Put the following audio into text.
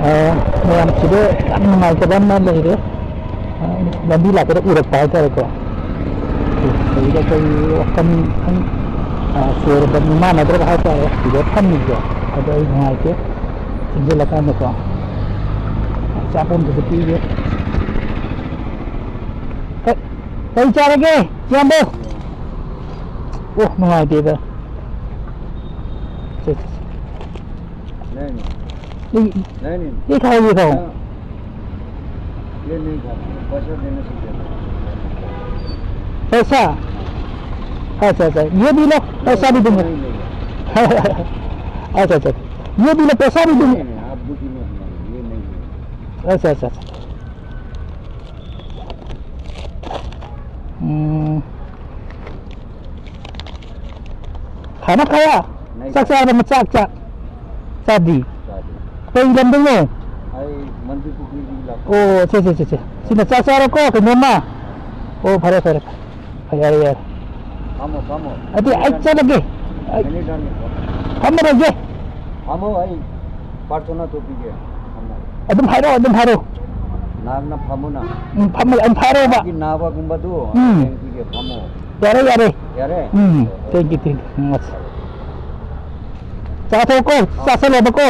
ma'am सिदे kan numaitaba ma leire lambi lakada urakpa haitare ko sida kai wakan kan sore da ma na dra haitare sida thammi ko ada ai nuaite sinje lakana ko sapon to pi ge kai charage jambo oh nuaite da नहीं ये खाओगे खाओ ये नहीं खाता पैसा देने से पैसा अच्छा अच्छा ये भी लो पैसा भी दूंगा अच्छा अच्छा ये भी लो पैसा भी दूंगा आप दुखी मत होना ये नहीं अच्छा अच्छा अच्छा खाना खाया saksa ada macak cak tadi kau ilam dulu आई मंदिर को भी ला oh cek sini saksa rokok ke mama oh pare ayar कामो adi aja lagi नहीं डालने kamu lagi कामो आई पार्टना तो पी गया adum haro नाग ना फामो ना pamal am haro ba कि नावा गुंबा दो पी गया फामो yare यारे thank you much sa ko sa lo ba ko